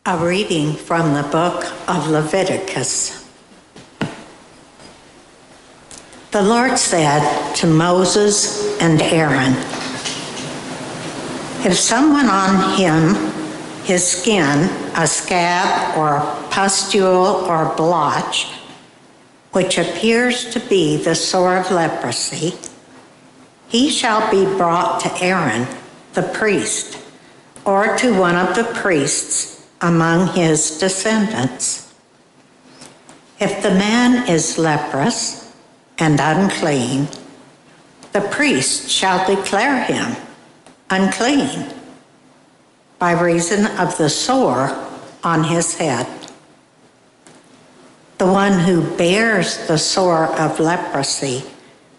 A reading from the book of Leviticus. The Lord said to Moses and Aaron, "If someone on his skin, a scab or a pustule or blotch, which appears to be the sore of leprosy, he shall be brought to Aaron, the priest, or to one of the priests among his descendants. If the man is leprous and unclean, the priest shall declare him unclean by reason of the sore on his head. The one who bears the sore of leprosy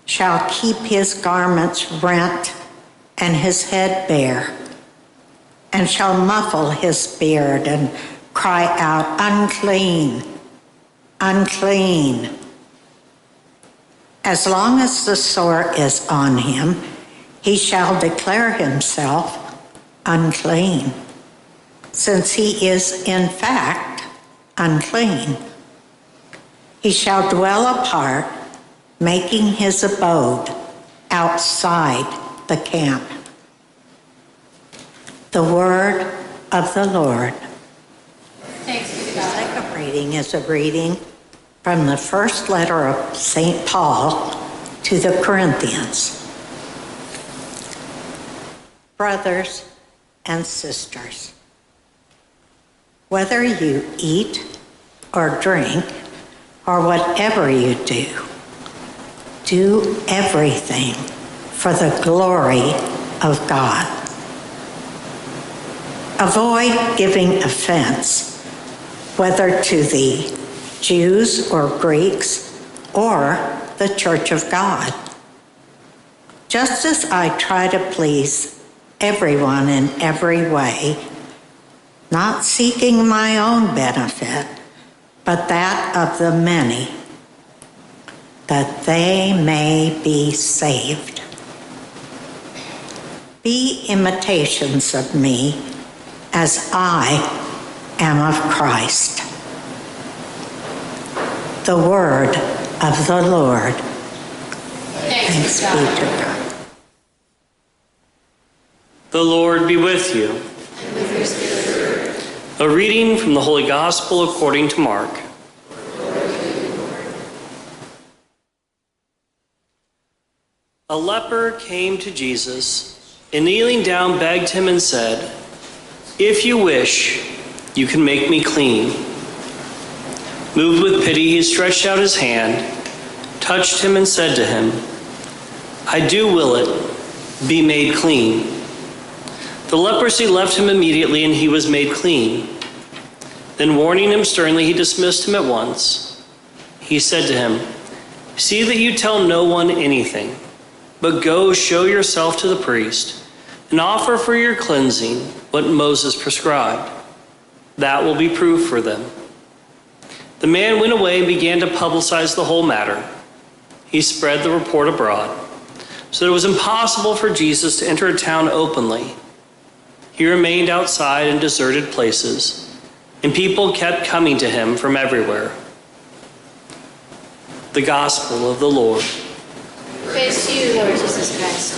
shall keep his garments rent and his head bare, and shall muffle his beard and cry out, 'Unclean, unclean.' As long as the sore is on him, he shall declare himself unclean, since he is in fact unclean. He shall dwell apart, making his abode outside the camp." The word of the Lord. Thanks be to The God. second reading is a reading from the first letter of St. Paul to the Corinthians. Brothers and sisters, whether you eat or drink or whatever you do everything for the glory of God. Avoid giving offense, whether to the Jews or Greeks or the Church of God. Just as I try to please everyone in every way, not seeking my own benefit, but that of the many, that they may be saved. Be imitations of me, as I am of Christ. The word of the Lord. Thanks be to God. The Lord be with you. And with your spirit. A reading from the Holy Gospel according to Mark. A leper came to Jesus and kneeling down begged him and said, "If you wish, you can make me clean." Moved with pity, he stretched out his hand, touched him and said to him, "I do will it, be made clean." The leprosy left him immediately and he was made clean. Then warning him sternly, he dismissed him at once. He said to him, "See that you tell no one anything, but go show yourself to the priest and offer for your cleansing what Moses prescribed. That will be proof for them." The man went away and began to publicize the whole matter. He spread the report abroad, so that it was impossible for Jesus to enter a town openly. He remained outside in deserted places, and people kept coming to him from everywhere. The Gospel of the Lord. Praise to you, Lord Jesus Christ.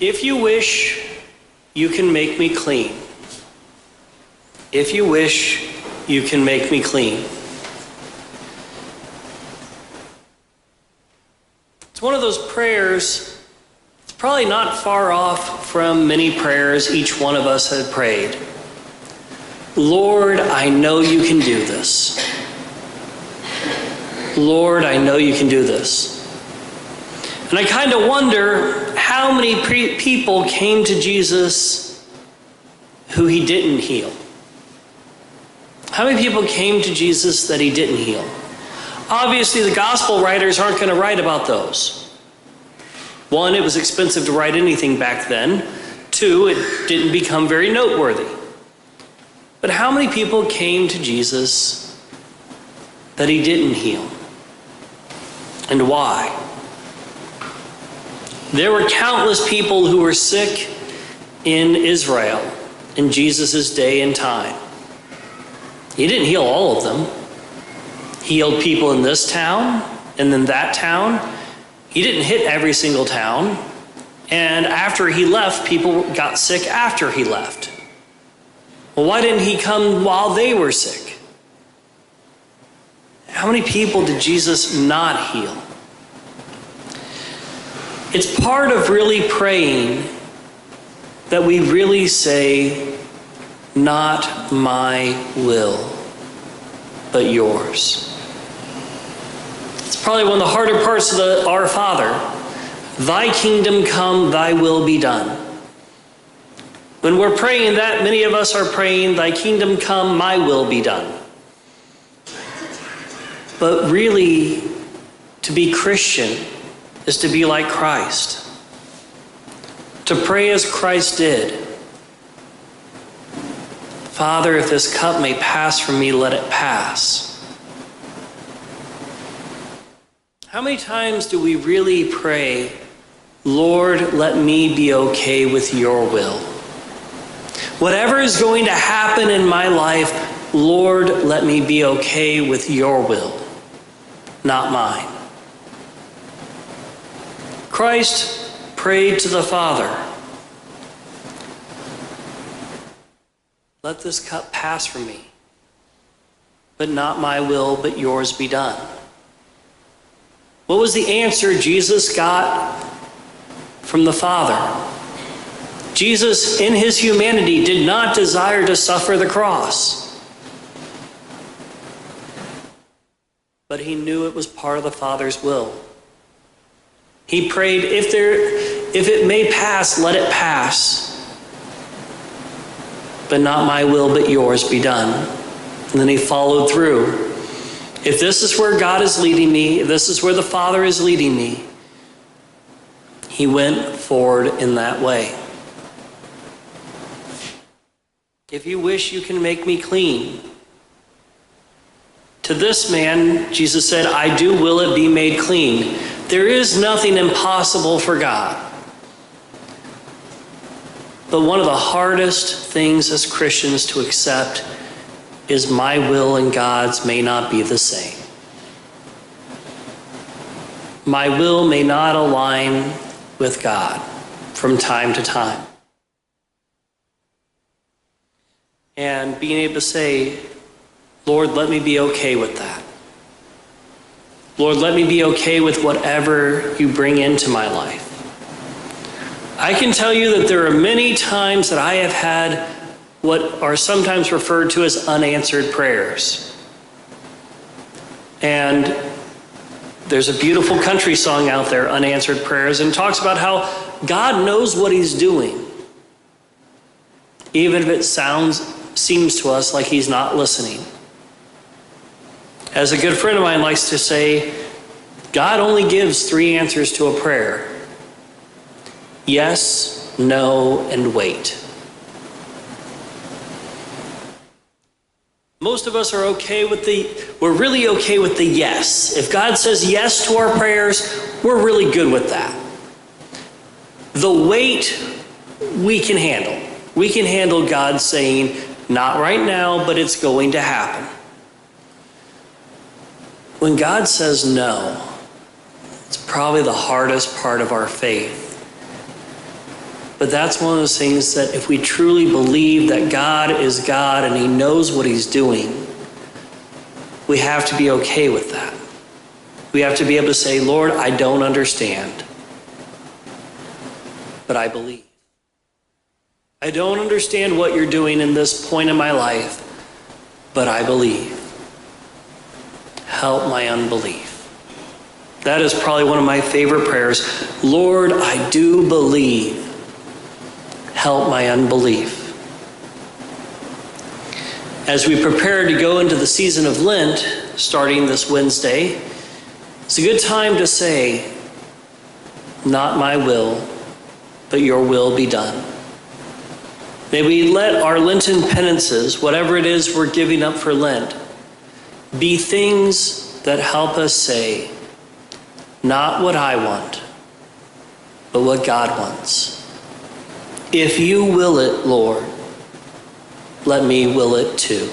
If you wish, you can make me clean. If you wish, you can make me clean. It's one of those prayers, it's probably not far off from many prayers each one of us had prayed. Lord, I know you can do this. Lord, I know you can do this. And I kind of wonder how many people came to Jesus who he didn't heal. How many people came to Jesus that he didn't heal? Obviously, the gospel writers aren't going to write about those. One, it was expensive to write anything back then. Two, it didn't become very noteworthy. But how many people came to Jesus that he didn't heal? and why. There were countless people who were sick in Israel in Jesus' day and time. He didn't heal all of them. He healed people in this town and then that town. He didn't hit every single town. And after he left, people got sick after he left. Well, why didn't he come while they were sick? How many people did Jesus not heal? It's part of really praying that we really say, not my will, but yours. It's probably one of the harder parts of Our Father. Thy kingdom come, thy will be done. When we're praying that, many of us are praying, thy kingdom come, my will be done. But really, to be Christian is to be like Christ. To pray as Christ did. Father, if this cup may pass from me, let it pass. How many times do we really pray, Lord, let me be okay with your will? Whatever is going to happen in my life, Lord, let me be okay with your will, not mine. Christ prayed to the Father, let this cup pass from me, but not my will, but yours be done. What was the answer Jesus got from the Father? Jesus, in his humanity, did not desire to suffer the cross. But he knew it was part of the Father's will. He prayed, if it may pass, let it pass. But not my will, but yours be done. And then he followed through. If this is where God is leading me, if this is where the Father is leading me, he went forward in that way. If you wish, you can make me clean. To this man, Jesus said, I do will it be made clean. There is nothing impossible for God. But one of the hardest things as Christians to accept is my will and God's may not be the same. My will may not align with God from time to time. And being able to say, Lord, let me be okay with that. Lord, let me be okay with whatever you bring into my life. I can tell you that there are many times that I have had what are sometimes referred to as unanswered prayers. And there's a beautiful country song out there, Unanswered Prayers, and it talks about how God knows what he's doing, even if it seems to us like he's not listening. As a good friend of mine likes to say, God only gives 3 answers to a prayer: yes, no, and wait. Most of us are we're really okay with the yes. If God says yes to our prayers, we're really good with that. The wait, we can handle. We can handle God saying, not right now, but it's going to happen. When God says no, it's probably the hardest part of our faith. But that's one of those things that if we truly believe that God is God and he knows what he's doing, we have to be okay with that. We have to be able to say, Lord, I don't understand, but I believe. I don't understand what you're doing in this point in my life, but I believe. Help my unbelief. That is probably one of my favorite prayers. Lord, I do believe. Help my unbelief. As we prepare to go into the season of Lent, starting this Wednesday, it's a good time to say, not my will, but your will be done. May we let our Lenten penances, whatever it is we're giving up for Lent, be things that help us say, Not what I want, but what God wants. If you will it, Lord, let me will it too.